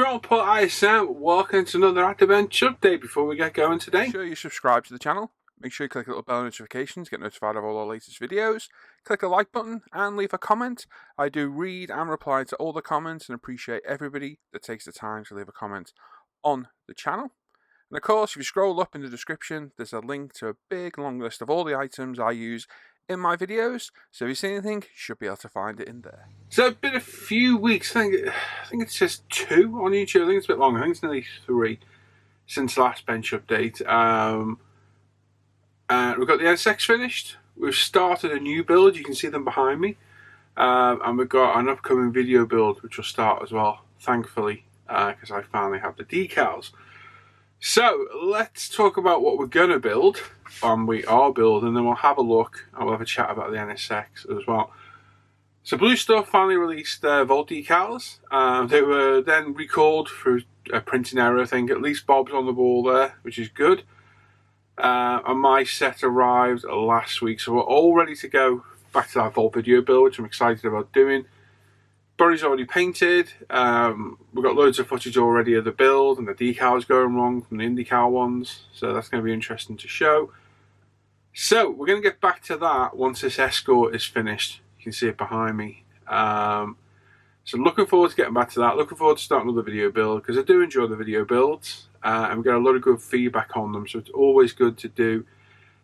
everyone, Paul ISM. Welcome to another Active Bench update. Before we get going today, make sure you subscribe to the channel. Make sure you click the little bell notifications, get notified of all our latest videos. Click the like button and leave a comment. I do read and reply to all the comments and appreciate everybody that takes the time to leave a comment on the channel. And of course, if you scroll up in the description, there's a link to a big long list of all the items I use in my videos. So if you see anything, you should be able to find it in there. So it's been a few weeks, I think it says 2 on YouTube. I think it's a bit longer. I think it's nearly 3 since the last bench update. We've got the NSX finished. We've started a new build. You can see them behind me. And we've got an upcoming video build, which will start as well, thankfully, because I finally have the decals. So let's talk about what we're going to build, and we are building, and then we'll have a look and we'll have a chat about the NSX as well. So Blue Stuff finally released their Volt decals. They were then recalled through a printing error. I think at least Bob's on the ball there, which is good. And my set arrived last week, so we're all ready to go back to that Volt video build, which I'm excited about doing. Body's already painted. We've got loads of footage already of the build and the decals going wrong from the IndyCar ones, so that's going to be interesting to show. So we're going to get back to that once this Escort is finished. You can see it behind me. So looking forward to getting back to that. Looking forward to starting another video build, because I do enjoy the video builds, and we get a lot of good feedback on them. So it's always good to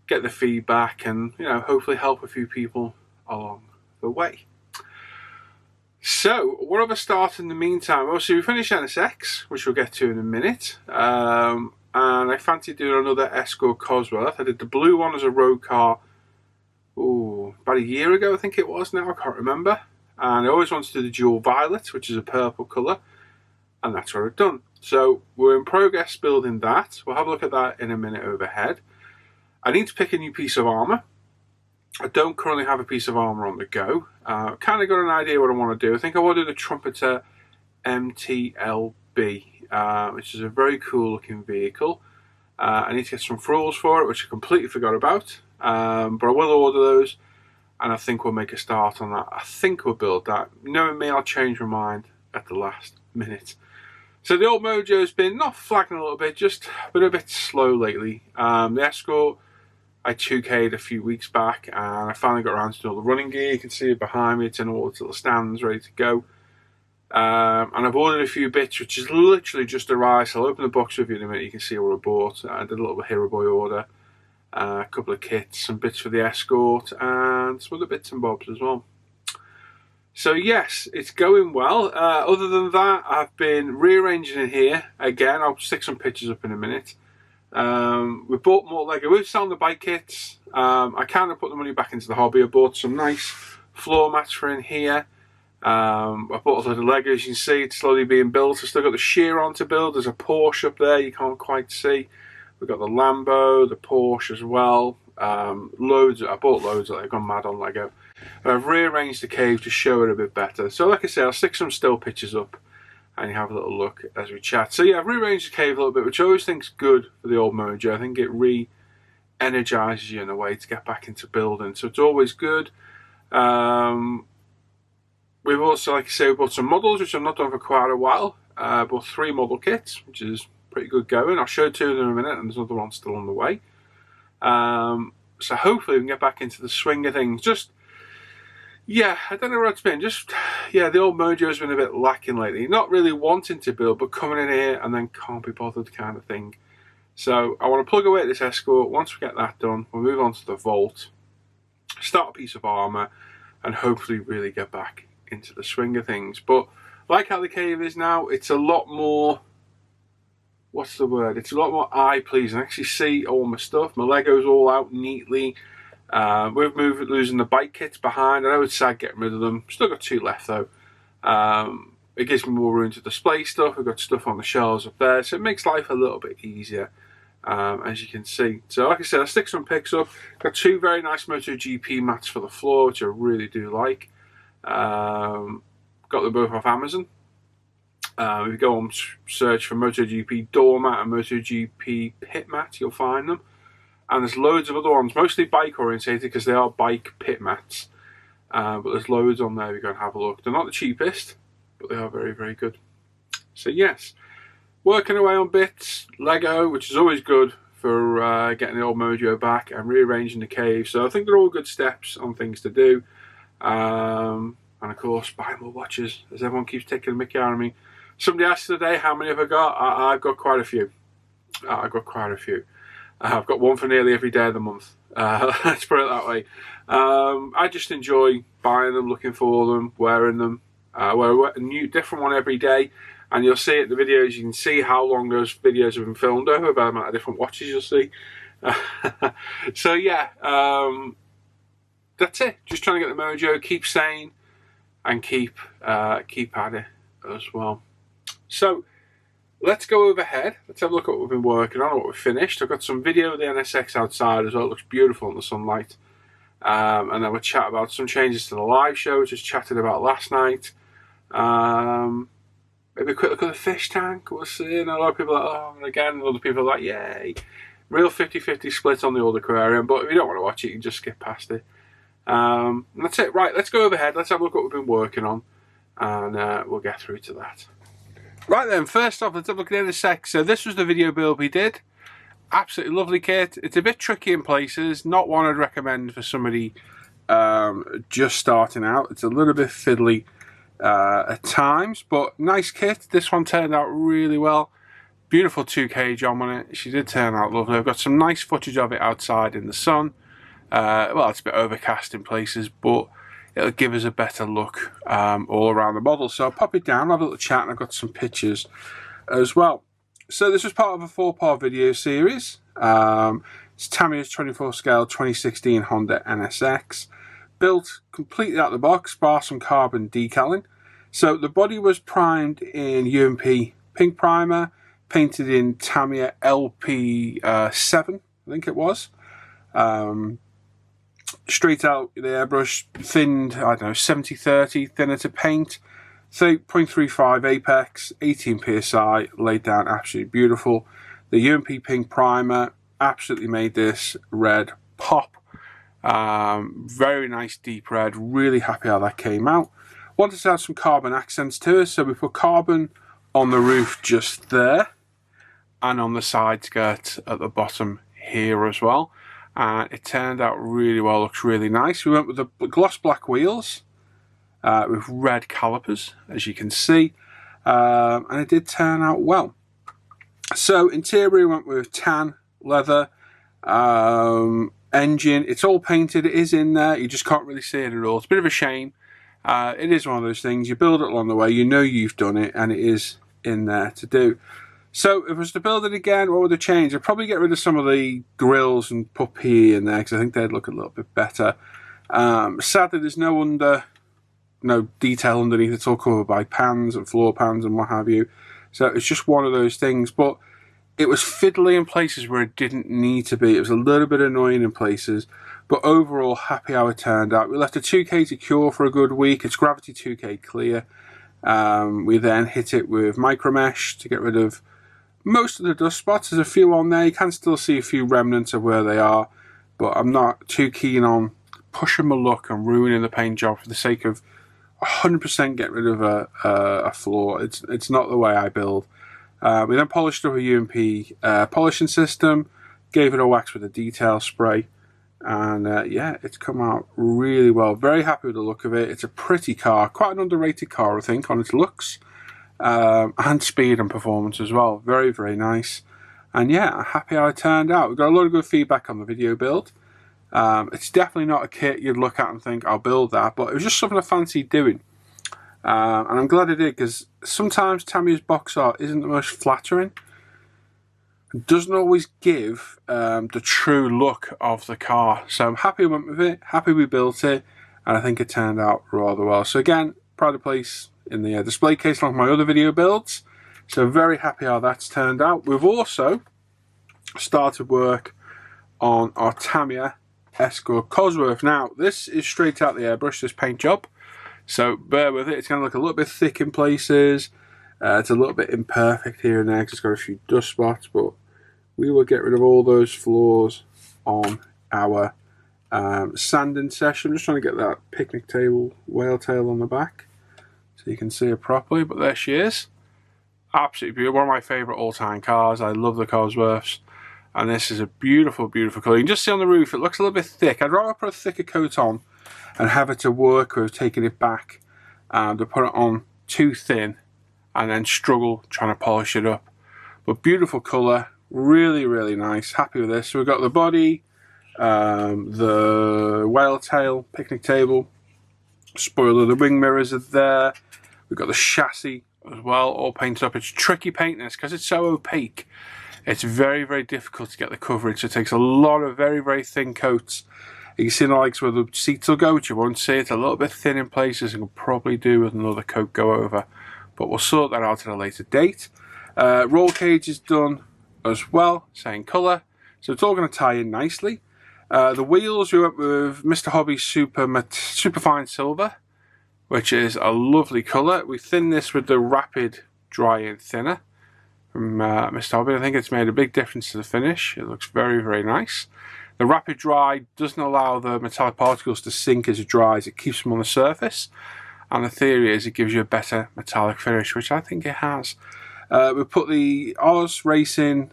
get the feedback and, you know, hopefully help a few people along the way. So, what have I started in the meantime? Obviously, we finished NSX, which we'll get to in a minute. And I fancy doing another Escort Cosworth. I did the blue one as a road car, about a year ago, I think it was now. I can't remember. And I always wanted to do the dual violet, which is a purple colour. And that's what I've done. So, we're in progress building that. We'll have a look at that in a minute overhead. I need to pick a new piece of armour. I don't currently have a piece of armour on the go. Kind of got an idea what I want to do. I think I want to do the Trumpeter MTLB, which is a very cool looking vehicle. I need to get some frills for it, which I completely forgot about. But I will order those, and I think we'll make a start on that. I think we'll build that. Knowing me, I'll change my mind at the last minute. So the old mojo's been not flagging a little bit, just been a bit slow lately. The Escort, I 2K'd a few weeks back, and I finally got around to doing all the running gear. You can see it behind me. It's in all its little stands ready to go. And I've ordered a few bits, which is literally just arrived. So I'll open the box with you in a minute. You can see what I bought. I did a little Hero Boy order, a couple of kits, some bits for the Escort, and some other bits and bobs as well. So yes, it's going well. Other than that, I've been rearranging in here. Again, I'll stick some pictures up in a minute. We bought more Lego. We're selling the bike kits. I kind of put the money back into the hobby. I bought some nice floor mats for in here. I bought a load of Legos. You can see it's slowly being built. I've still got the Chiron to build. There's a Porsche up there you can't quite see. We've got the Lambo, the Porsche as well. Loads. I bought loads. I've gone mad on Lego. And I've rearranged the cave to show it a bit better. So like I say, I'll stick some still pictures up and you have a little look as we chat. So yeah, I've rearranged the cave a little bit, which I always think is good for the old mojo. I think it re-energises you in a way to get back into building. So it's always good. We've also, like I say, we bought some models, which I've not done for quite a while. Bought 3 model kits, which is pretty good going. I'll show 2 of them in a minute, and there's another one still on the way. So hopefully we can get back into the swing of things. Yeah, I don't know where it's been. The old mojo's been a bit lacking lately. Not really wanting to build, but coming in here and then can't be bothered kind of thing. So I want to plug away at this Escort. Once we get that done, we'll move on to the Volt, start a piece of armour, and hopefully really get back into the swing of things. But like how the cave is now, it's a lot more, what's the word? It's a lot more eye-pleasing. I actually see all my stuff. My Lego's all out neatly. We've moved losing the bike kits behind. I know it's sad getting rid of them. Still got 2 left though. It gives me more room to display stuff. We've got stuff on the shelves up there, so it makes life a little bit easier, as you can see. So like I said, I stick some pics up. Got 2 very nice MotoGP mats for the floor, which I really do like. Got them both off Amazon. If you go on search for MotoGP door mat and MotoGP pit mat, you'll find them. And there's loads of other ones, mostly bike orientated because they are bike pit mats. But there's loads on there if you go and have a look. They're not the cheapest, but they are very, very good. So yes, working away on bits, Lego, which is always good for getting the old mojo back, and rearranging the cave. So I think they're all good steps on things to do. And of course, buying more watches, as everyone keeps taking a mickey out of me. Somebody asked today, how many have I got? I've got quite a few. I've got quite a few. I've got one for nearly every day of the month. Let's put it that way. I just enjoy buying them, looking for them, wearing them. Wear a new, different one every day. And you'll see it in the videos, you can see how long those videos have been filmed over, by the amount of different watches you'll see. So yeah, that's it. Just trying to get the mojo, keep sane, and keep at it as well. So let's go overhead. Let's have a look at what we've been working on, what we've finished. I've got some video of the NSX outside as well. It looks beautiful in the sunlight. And then we'll chat about some changes to the live show, which I chatted about last night. Maybe a quick look at the fish tank. We'll see. And a lot of people are like, oh, and again, other people are like, yay. Real 50-50 split on the old Aquarium. But if you don't want to watch it, you can just skip past it. And that's it. Right, let's go overhead. Let's have a look at what we've been working on. And we'll get through to that. Right then, first off, let's have a look at the NSX. So this was the video build we did. Absolutely lovely kit. It's a bit tricky in places. Not one I'd recommend for somebody just starting out. It's a little bit fiddly at times, but nice kit. This one turned out really well. Beautiful 2K job on it. She did turn out lovely. I've got some nice footage of it outside in the sun. Well, it's a bit overcast in places, but it'll give us a better look all around the model. So I'll pop it down, have a little chat, and I've got some pictures as well. So this was part of a 4-part video series. It's Tamiya's 24 scale 2016 Honda NSX. Built completely out of the box, bar some carbon decaling. So the body was primed in UMP pink primer, painted in Tamiya LP7, I think it was. Straight out the airbrush, thinned, I don't know, 70-30, thinner to paint. 0.35 apex, 18 psi, laid down absolutely beautiful. The UMP pink primer absolutely made this red pop. Very nice deep red, really happy how that came out. Wanted to add some carbon accents to it, so we put carbon on the roof just there, and on the side skirt at the bottom here as well. And it turned out really well, looks really nice. We went with the gloss black wheels with red calipers, as you can see, and it did turn out well. So interior we went with tan leather, engine. It's all painted. It is in there. You just can't really see it at all. It's a bit of a shame. It is one of those things. You build it along the way. You know you've done it, and it is in there to do. So if I was to build it again, what would I change? I'd probably get rid of some of the grills and put PE in there, because I think they'd look a little bit better. Sadly, there's no detail underneath. It's all covered by pans and floor pans and what have you. So it's just one of those things. But it was fiddly in places where it didn't need to be. It was a little bit annoying in places. But overall, happy how it turned out. We left a 2K to cure for a good week. It's Gravity 2K clear. We then hit it with micro mesh to get rid of most of the dust spots. There's a few on there. You can still see a few remnants of where they are. But I'm not too keen on pushing my luck and ruining the paint job for the sake of 100% get rid of a flaw. It's not the way I build. We then polished up a UMP polishing system, gave it a wax with a detail spray, and yeah, it's come out really well. Very happy with the look of it. It's a pretty car, quite an underrated car I think on its looks, and speed and performance as well. Very, very nice. And yeah, happy how it turned out. We've got a lot of good feedback on the video build. It's definitely not a kit you'd look at and think, I'll build that, but it was just something I fancied doing. And I'm glad I did, because sometimes Tamiya's box art isn't the most flattering. It doesn't always give the true look of the car. So I'm happy we went with it, happy we built it, and I think it turned out rather well. So again, pride to place in the display case along with my other video builds. So very happy how that's turned out. We've also started work on our Tamiya Escort Cosworth. Now, this is straight out the airbrush, this paint job. So bear with it. It's going to look a little bit thick in places. It's a little bit imperfect here and there because it's got a few dust spots, but we will get rid of all those flaws on our sanding session. I'm just trying to get that picnic table whale tail on the back so you can see her properly, but there she is. Absolutely beautiful. One of my favourite all-time cars. I love the Cosworths. And this is a beautiful, beautiful colour. You can just see on the roof, it looks a little bit thick. I'd rather put a thicker coat on and have it to work with taking it back and to put it on too thin and then struggle trying to polish it up. But beautiful colour, really, really nice. Happy with this. So we've got the body, the whale tail, picnic table, spoiler, the wing mirrors are there. We've got the chassis as well, all painted up. It's tricky painting this because it's so opaque. It's very, very difficult to get the coverage. So it takes a lot of very, very thin coats. You can see the likes where the seats will go, which you won't see. It's a little bit thin in places and can probably do with another coat go over. But we'll sort that out at a later date. Roll cage is done as well, same colour. So it's all going to tie in nicely. The wheels, we went with Mr. Hobby's Superfine Silver, which is a lovely colour. We thinned this with the Rapid Dry-In Thinner from Mr. Hobby. I think it's made a big difference to the finish. It looks very, very nice. The Rapid Dry doesn't allow the metallic particles to sink as it dries. It keeps them on the surface. And the theory is it gives you a better metallic finish, which I think it has. We put the Oz Racing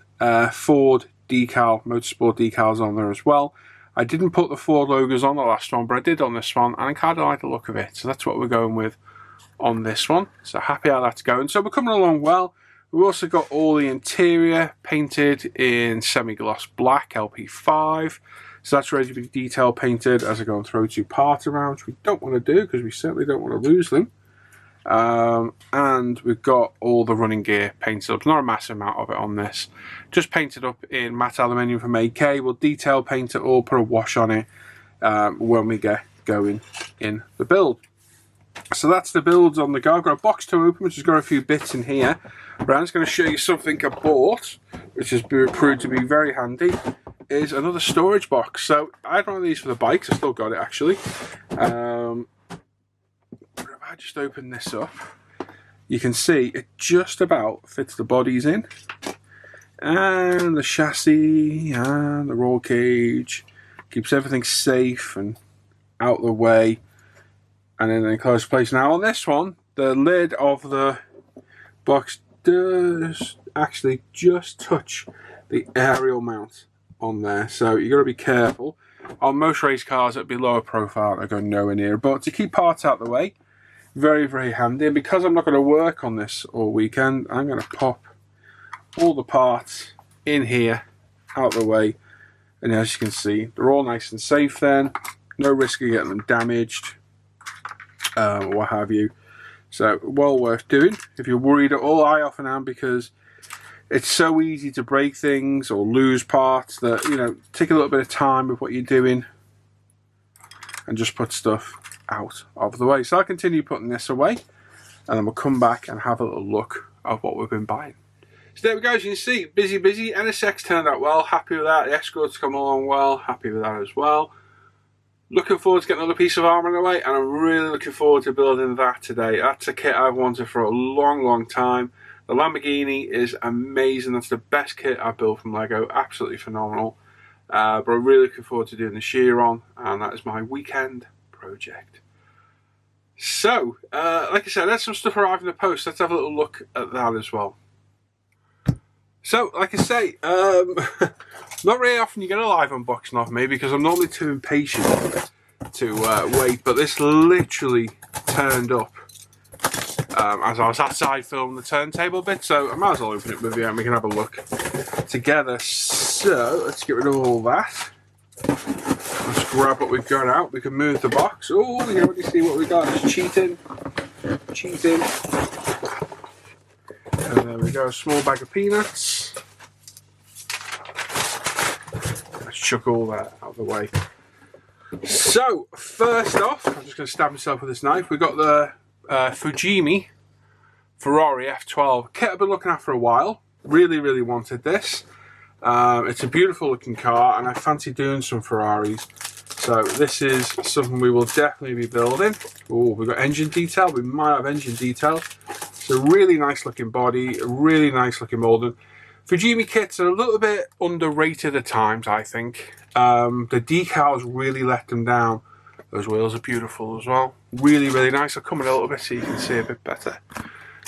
Ford decal, motorsport decals on there as well. I didn't put the Ford logos on the last one, but I did on this one, and I kind of like the look of it. So that's what we're going with on this one. So happy how that's going. So we're coming along well. We've also got all the interior painted in semi-gloss black, LP5. So that's ready to be detail painted as I go and throw 2 parts around, which we don't want to do because we certainly don't want to lose them. And we've got all the running gear painted up. Not a massive amount of it on this. Just painted up in matte aluminium from AK. We'll detail paint it all, put a wash on it when we get going in the build. So that's the builds on the go. I've got a box to open, which has got a few bits in here. But I'm just going to show you something I bought, which has proved to be very handy. Is another storage box. So I had one of these for the bikes. I still got it actually. If I just open this up, you can see it just about fits the bodies in, and the chassis and the roll cage, keeps everything safe and out of the way, and then in close place. Now on this one, the lid of the box does actually just touch the aerial mount on there, so you got to be careful. On most race cars it'd be lower profile, I go nowhere near, but to keep parts out of the way, very, very handy. And because I'm not going to work on this all weekend, I'm going to pop all the parts in here out of the way, and as you can see, they're all nice and safe then, no risk of getting them damaged or what have you. So well worth doing if you're worried at all. I often am, because it's so easy to break things or lose parts that, you know, take a little bit of time with what you're doing and just put stuff out of the way. So I'll continue putting this away, and then we'll come back and have a little look at what we've been buying. So there we go, as you can see, busy. NSX turned out well, happy with that. The Escort's come along well, happy with that as well. Looking forward to getting another piece of armour away, and I'm really looking forward to building that today. That's a kit I've wanted for a long, long time. The Lamborghini is amazing. That's the best kit I've built from Lego. Absolutely phenomenal. But I'm really looking forward to doing the Chiron, and that is my weekend project. So, like I said, there's some stuff arriving in the post. Let's have a little look at that as well. So, like I say, not very often you get a live unboxing off me, because I'm normally too impatient to wait. But this literally turned up as I was outside filming the turntable bit, so I might as well open it with you and we can have a look together. So let's get rid of all that. Let's grab what we've got out. We can move the box. Oh, we can already see what we got. It's cheating. And there we go, a small bag of peanuts. Let's chuck all that out of the way. So first off, I'm just going to stab myself with this knife. We've got the Fujimi Ferrari F12 kit I've been looking at for a while. Really, really wanted this. It's a beautiful looking car, and I fancy doing some Ferraris. So this is something we will definitely be building. Oh, we've got engine detail. We might have engine detail. It's a really nice looking body, a really nice looking moulding. Fujimi kits are a little bit underrated at times, I think. The decals really let them down. Those wheels are beautiful as well. Really, really nice. I'll come in a little bit so you can see a bit better.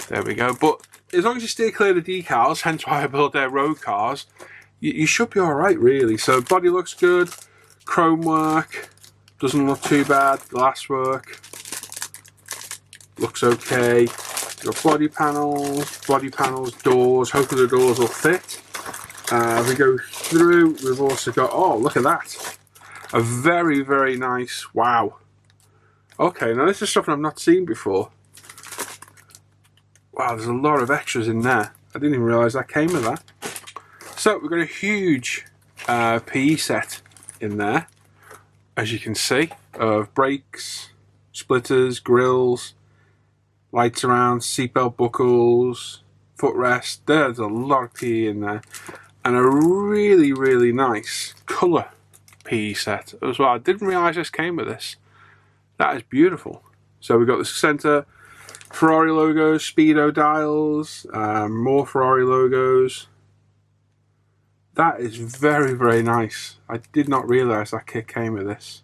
There we go. But as long as you steer clear of the decals, hence why I build their road cars, you should be alright really. So body looks good, chrome work, doesn't look too bad, glass work looks okay. Got body panels, doors, hopefully the doors will fit. We go through, we've also got, oh look at that, a very, very nice, wow. Okay, now this is something I've not seen before. Wow, there's a lot of extras in there. I didn't even realise that came with that. So we've got a huge PE set in there, as you can see, of brakes, splitters, grills, lights around, seatbelt buckles, footrest. There's a lot of PE in there. And a really, really nice colour PE set as well. I didn't realise this came with this. That is beautiful. So we've got the centre Ferrari logos, Speedo dials, more Ferrari logos. That is very, very nice. I did not realise that kit came with this.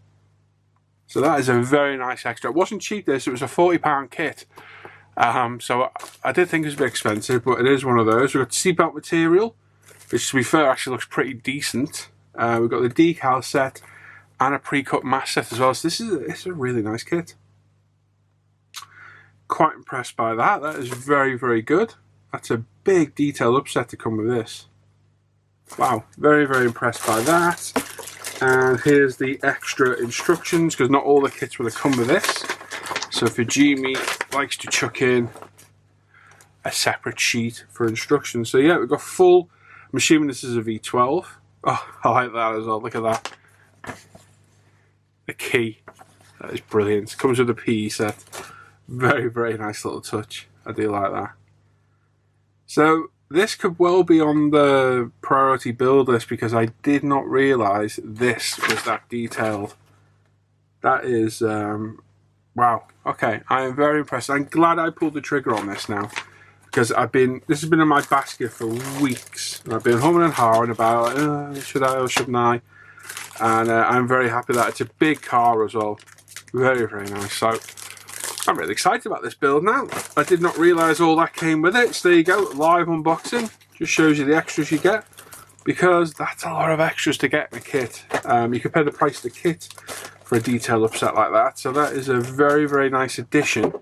So that is a very nice extra. It wasn't cheap this, it was a £40 kit. So I did think it was a bit expensive, but it is one of those. We've got seatbelt material, which to be fair actually looks pretty decent. We've got the decal set and a pre-cut mask set as well. So this is a really nice kit. Quite impressed by that. That is very, very good. That's a big detailed upset to come with this. Wow, very, very impressed by that. And here's the extra instructions, because not all the kits will come with this. So if your Genie likes to chuck in a separate sheet for instructions. So yeah, we've got full, I'm assuming this is a V12. Oh, I like that as well, look at that. The key, that is brilliant. Comes with a PE set. Very, very nice little touch. I do like that. So this could well be on the priority build list because I did not realise this was that detailed. That is, wow. Okay, I am very impressed. I'm glad I pulled the trigger on this now because this has been in my basket for weeks. And I've been humming and hawing about, should I or shouldn't I? And I'm very happy that it's a big car as well. Very, very nice. So I'm really excited about this build now. I did not realise all that came with it. So there you go, live unboxing. Just shows you the extras you get, because that's a lot of extras to get in a kit. You compare the price of the kit for a detailed upset like that. So that is a very, very nice addition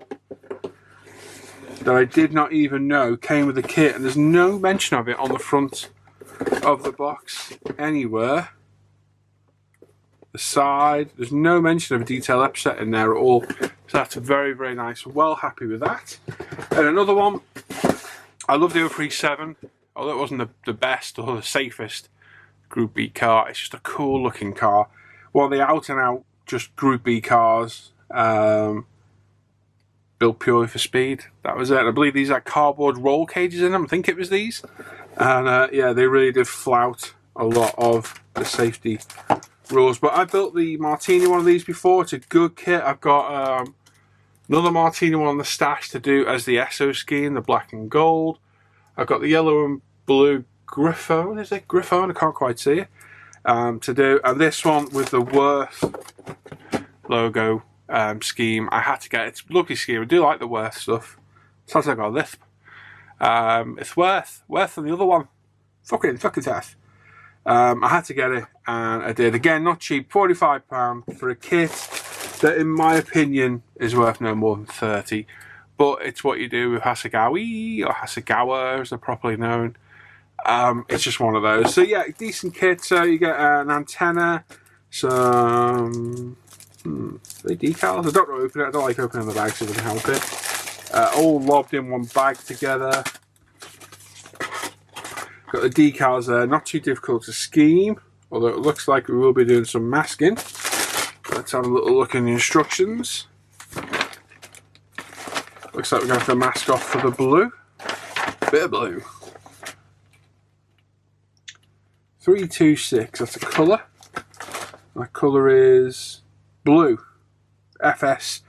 that I did not even know came with the kit. And there's no mention of it on the front of the box anywhere. The side, there's no mention of a detailed upset in there at all. So that's very, very nice. Well happy with that. And another one, I love the 037, although it wasn't the best or the safest Group B car. It's just a cool looking car. One of the out and out just Group B cars, built purely for speed. That was it. I believe these had cardboard roll cages in them. I think it was these. And yeah, they really did flout a lot of the safety rules. But I built the Martini one of these before. It's a good kit. I've got another Martini one on the stash to do as the SO scheme, the black and gold. I've got the yellow and blue Griffon. Is it Griffon? I can't quite see it. To do, and this one with the Worth logo scheme. I had to get it. It's a lovely scheme. I do like the Worth stuff. Sounds like I got a lisp. It's Worth and the other one. Fucking tough. I had to get it, and I did. Again, not cheap, £45 for a kit that, in my opinion, is worth no more than 30. But it's what you do with Hasegawa, or Hasegawa, as they're properly known. It's just one of those. So yeah, decent kit. So you get an antenna, some decals. I don't open it. I don't like opening the bag, so it doesn't help it. All lobbed in one bag together. Got the decals there, not too difficult to scheme, although it looks like we will be doing some masking. Let's have a little look in the instructions. Looks like we're going to have to mask off for the blue. Bit of blue. 326, that's a colour. That colour is blue. FS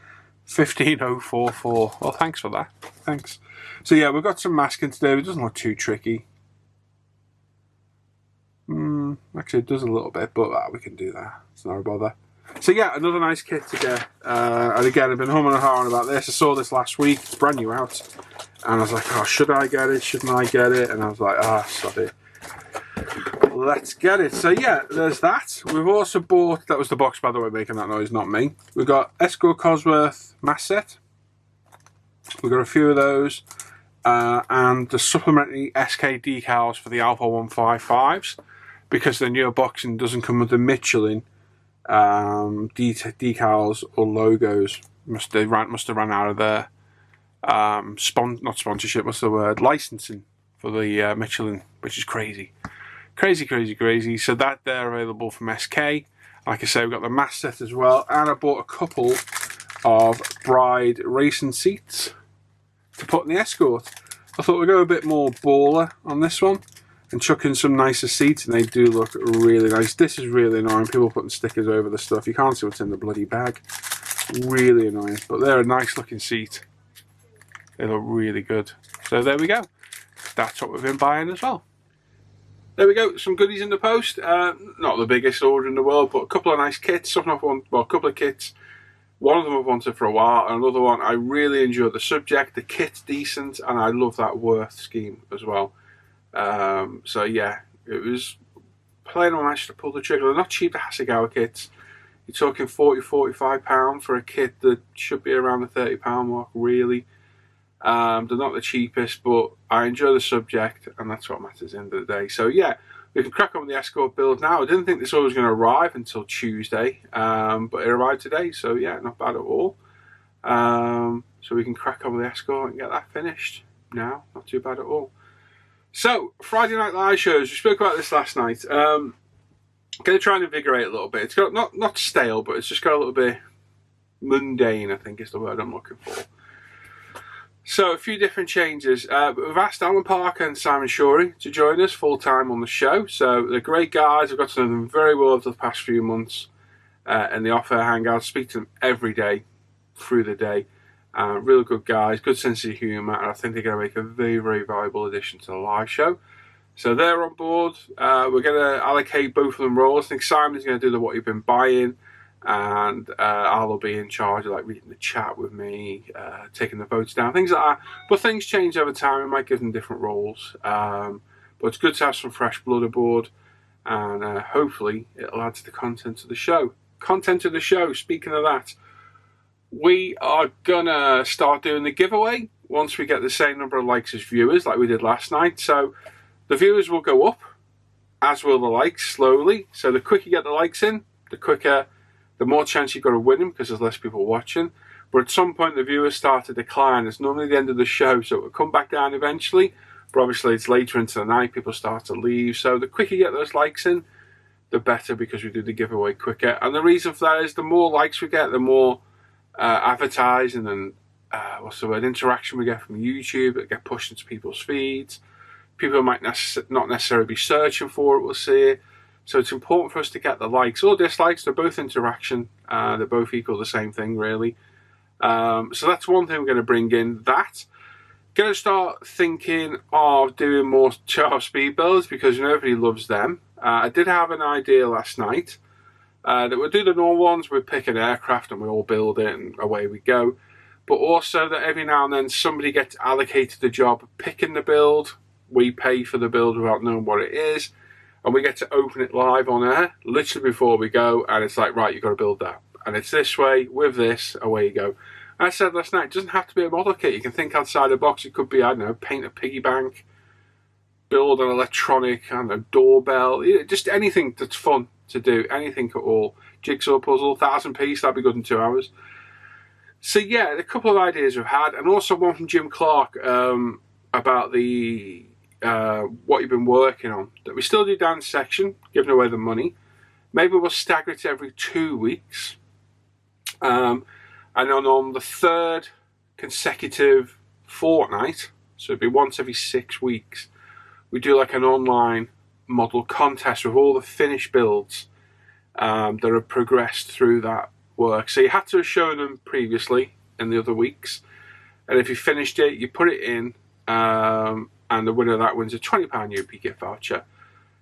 15044. Well, thanks for that. Thanks. So yeah, we've got some masking to do. It doesn't look too tricky. Actually, it does a little bit, but we can do that. It's not a bother. So yeah, another nice kit to get. And again, I've been humming and hawing about this. I saw this last week. It's brand new out. And I was like, oh, should I get it? Shouldn't I get it? And I was like, ah, sorry. Let's get it. So yeah, there's that. We've also bought, that was the box by the way making that noise, not me. We've got Escort Cosworth mass set. We've got a few of those. And the supplementary SK decals for the Alpha 155s. Because the new boxing doesn't come with the Michelin decals or logos. Must have run out of their not sponsorship, what's the word? Licensing for the Michelin, which is crazy. Crazy. So that they're available from SK. Like I say, we've got the mass set as well, and I bought a couple of Bride racing seats to put in the Escort. I thought we'd go a bit more baller on this one and chuck in some nicer seats, and they do look really nice. This is really annoying, people putting stickers over the stuff. You can't see what's in the bloody bag. Really annoying, but they're a nice looking seat. They look really good. So there we go. That's what we've been buying as well. There we go, some goodies in the post. Not the biggest order in the world, but a couple of nice kits. A couple of kits. One of them I've wanted for a while, and another one I really enjoy the subject. The kit's decent, and I love that Worth scheme as well. So yeah, it was playing on match to pull the trigger. They're not cheap, the Hasegawa kits. You're talking £40–45 for a kit that should be around the £30 mark, really. They're not the cheapest, but I enjoy the subject, and that's what matters at the end of the day. So yeah, we can crack on with the Escort build now. I didn't think this was going to arrive until Tuesday, but it arrived today, so yeah, not bad at all. So we can crack on with the Escort and get that finished now. Not too bad at all. So, Friday Night Live shows, we spoke about this last night. Going to try and invigorate a little bit. It's got not stale, but it's just got a little bit mundane, I think is the word I'm looking for. So, a few different changes. We've asked Alan Parker and Simon Shorey to join us full-time on the show. So, they're great guys. I've got to know them very well over the past few months in the Off Air Hangouts. Speak to them every day, through the day. Real good guys, good sense of humour, and I think they're going to make a very valuable addition to the live show. So they're on board. We're going to allocate both of them roles. I think Simon's going to do the what you've been buying, and I'll be in charge of like reading the chat with me, taking the votes down, things like that. But things change over time. We might give them different roles. But it's good to have some fresh blood aboard, and hopefully it'll add to the content of the show. Speaking of that, we are gonna start doing the giveaway once we get the same number of likes as viewers, like we did last night. So the viewers will go up, as will the likes, slowly. So the quicker you get the likes in, the more chance you've got of winning, because there's less people watching. But at some point the viewers start to decline. It's normally the end of the show, so it will come back down eventually. But obviously it's later into the night, people start to leave. So the quicker you get those likes in, the better, because we do the giveaway quicker. And the reason for that is the more likes we get, the more advertising and interaction we get from YouTube that get pushed into people's feeds. People might not necessarily be searching for it, we'll see it. So it's important for us to get the likes or dislikes. They're both interaction. They both equal the same thing, really. So that's one thing we're going to bring in. Going to start thinking of doing more 2.5 speed builds, because nobody loves them. I did have an idea last night that we'll do the normal ones. We pick an aircraft and we all build it and away we go. But also that every now and then somebody gets allocated the job of picking the build. We pay for the build without knowing what it is, and we get to open it live on air literally before we go, and it's like, right, you've got to build that, and it's this way with this, away you go. And I said last night, it doesn't have to be a model kit. You can think outside the box. It could be, I don't know, paint a piggy bank, build an electronic, I don't know, doorbell, just anything that's fun to do, anything at all. Jigsaw puzzle, 1,000 piece, that'd be good in 2 hours. So yeah, a couple of ideas we've had, and also one from Jim Clark about the what you've been working on. That we still do dance section, giving away the money. Maybe we'll stagger it every 2 weeks, and on the third consecutive fortnight, so it'd be once every 6 weeks, we do like an online model contest with all the finished builds that have progressed through that work. So you had to have shown them previously in the other weeks, and if you finished it, you put it in, and the winner of that wins a £20 UP gift voucher.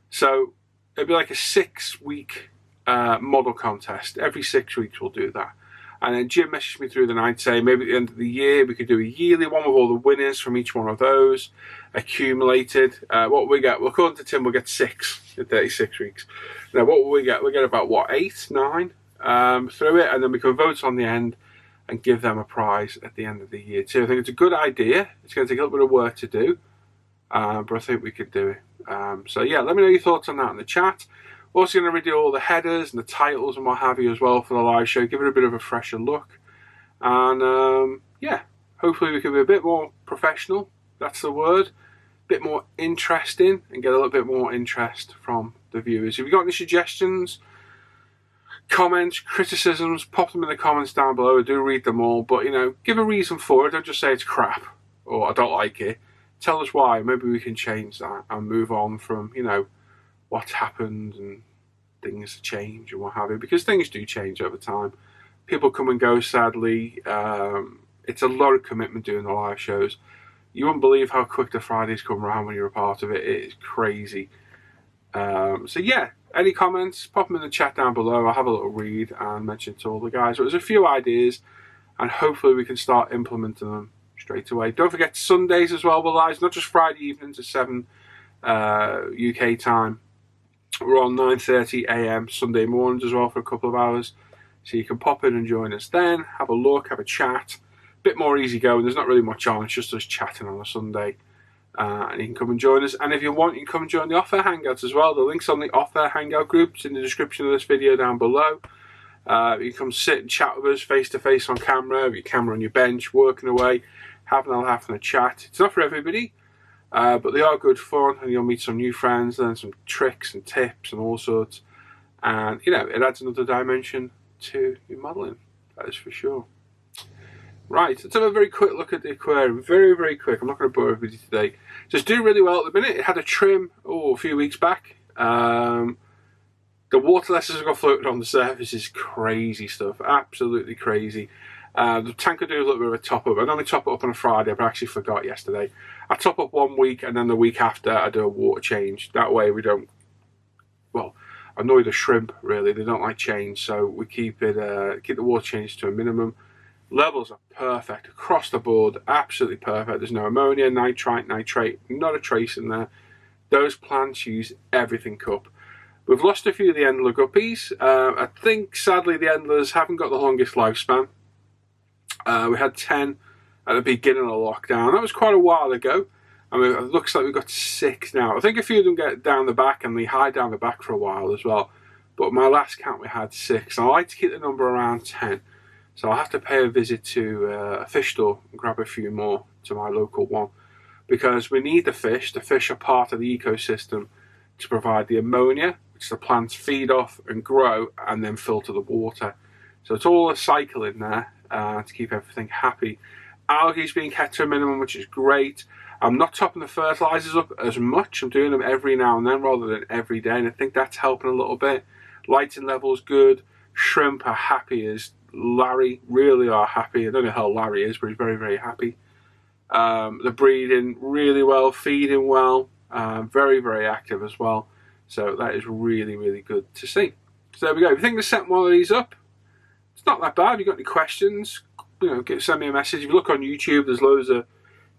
So it'd be like a 6-week model contest. Every 6 weeks we'll do that. And then Jim messaged me through the night saying maybe at the end of the year we could do a yearly one with all the winners from each one of those accumulated. What we get, well, according to Tim, we'll get 6 in 36 weeks. Now, what will we get? We get about, what, 8, 9 through it, and then we can vote on the end and give them a prize at the end of the year too. I think it's a good idea. It's going to take a little bit of work to do, but I think we could do it. So yeah, let me know your thoughts on that in the chat. Also going to redo all the headers and the titles and what have you as well for the live show, give it a bit of a fresher look. And yeah, hopefully we can be a bit more professional, that's the word, a bit more interesting, and get a little bit more interest from the viewers. If you've got any suggestions, comments, criticisms, pop them in the comments down below. I do read them all, but you know, give a reason for it. Don't just say it's crap or I don't like it. Tell us why. Maybe we can change that and move on from, you know, what's happened and things change and what have you, because things do change over time. People come and go, sadly. It's a lot of commitment doing the live shows. You wouldn't believe how quick the Fridays come around when you're a part of it. It is crazy. So yeah, any comments, pop them in the chat down below. I'll have a little read and mention to all the guys. But there's a few ideas, and hopefully we can start implementing them straight away. Don't forget Sundays as well, we're live, not just Friday evenings at 7 UK time. We're on 9:30 AM Sunday mornings as well for a couple of hours. So you can pop in and join us then, have a look, have a chat. A bit more easy going, there's not really much on, it's just us chatting on a Sunday. And you can come and join us. And if you want, you can come and join the Off Air Hangouts as well. The link's on the Off Air Hangout group. It's in the description of this video down below. You can come sit and chat with us face to face on camera, with your camera on your bench, working away, having a chat. It's not for everybody, but they are good fun, and you'll meet some new friends, learn some tricks and tips and all sorts. And, you know, it adds another dimension to your modelling, that is for sure. Right, let's have a very quick look at the aquarium. Very, very quick. I'm not going to bore everybody today. Just doing really well at the minute. It had a trim, a few weeks back. The water lessons have got floated on the surface is crazy stuff. Absolutely crazy. The tank will do a little bit of a top up. I normally top it up on a Friday, but I actually forgot yesterday. I top up 1 week, and then the week after I do a water change. That way we don't, well, annoy the shrimp really. They don't like change, so we keep it, keep the water change to a minimum. Levels are perfect across the board, absolutely perfect. There's no ammonia, nitrite, nitrate, not a trace in there. Those plants use everything up. We've lost a few of the Endler guppies. I think sadly the Endlers haven't got the longest lifespan. We had 10 at the beginning of the lockdown. That was quite a while ago. I mean, it looks like we've got 6 now. I think a few of them get down the back, and they hide down the back for a while as well. But my last count we had 6. And I like to keep the number around 10. So I'll have to pay a visit to a fish store and grab a few more to my local one, because we need the fish. The fish are part of the ecosystem to provide the ammonia, which the plants feed off and grow and then filter the water. So it's all a cycle in there to keep everything happy. Algae's being kept to a minimum, which is great. I'm not topping the fertilizers up as much. I'm doing them every now and then rather than every day, and I think that's helping a little bit. Lighting levels good. Shrimp are happy as Larry, really are happy. I don't know how Larry is, but he's very, very happy. They're breeding really well, feeding well, very, very active as well. So that is really, really good to see. So there we go. If you think to set one of these up, it's not that bad. If you've got any questions, you know, send me a message. If you look on YouTube, there's loads of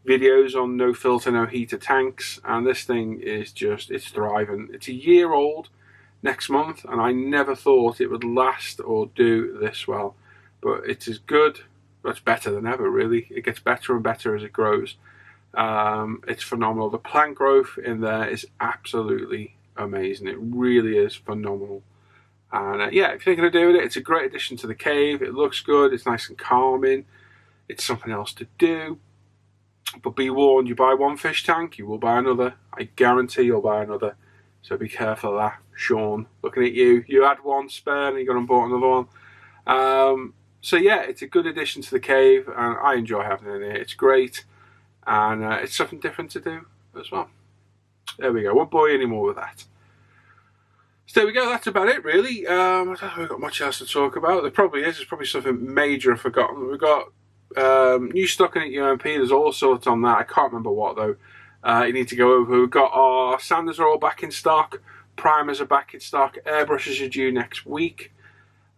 videos on no filter, no heater tanks, and this thing is just, it's thriving. It's a year old next month, and I never thought it would last or do this well, but it's as good, it's better than ever really. It gets better and better as it grows. It's phenomenal. The plant growth in there is absolutely amazing. It really is phenomenal. And yeah, if you're thinking of doing it, it's a great addition to the cave. It looks good, it's nice and calming, it's something else to do. But be warned, you buy one fish tank, you will buy another. I guarantee you'll buy another. So be careful of that. Sean, looking at you. You had one spare and you got and bought another one. So yeah, it's a good addition to the cave, and I enjoy having it in here. It's great, and it's something different to do as well. There we go. Won't bore you anymore with that. So there we go. That's about it, really. I don't think we've got much else to talk about. There probably is. There's probably something major I've forgotten. We've got new stock in at UMP. There's all sorts on that. I can't remember what though. You need to go over. We've got our sanders are all back in stock. Primers are back in stock. Airbrushes are due next week.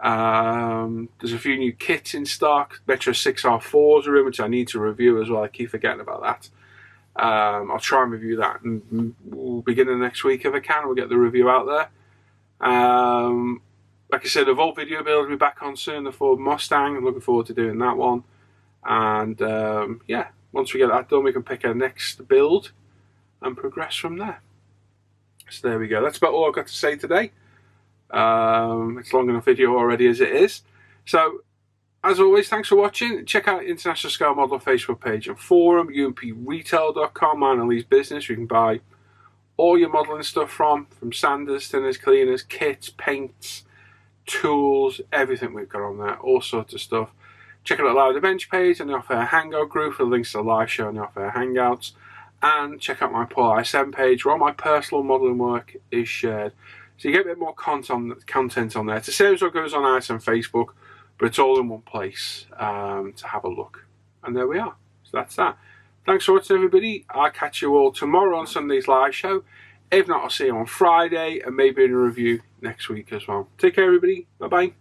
There's a few new kits in stock. Metro 6R4s are in, which I need to review as well. I keep forgetting about that. I'll try and review that and we'll begin the next week if I can. We'll get the review out there. Like I said, the Volt video build will be back on soon, the Ford Mustang. I'm looking forward to doing that one. And yeah, once we get that done, we can pick our next build and progress from there. So there we go. That's about all I've got to say today. It's long enough video already as it is. So, as always, thanks for watching. Check out International Scale Model Facebook page and forum, umpretail.com, mine and Lee's business. You can buy all your modelling stuff from sanders, thinners, cleaners, kits, paints, tools, everything we've got on there, all sorts of stuff. Check out the Live the Bench page and the Off Air Hangout group for the links to the live show and the Off Air Hangouts. And check out my Paul ISM page where all my personal modelling work is shared. So you get a bit more content on there. It's the same as what goes on ISM Facebook, but it's all in one place to have a look. And there we are. So that's that. Thanks for watching, everybody. I'll catch you all tomorrow on Sunday's live show. If not, I'll see you on Friday and maybe in a review next week as well. Take care, everybody. Bye-bye.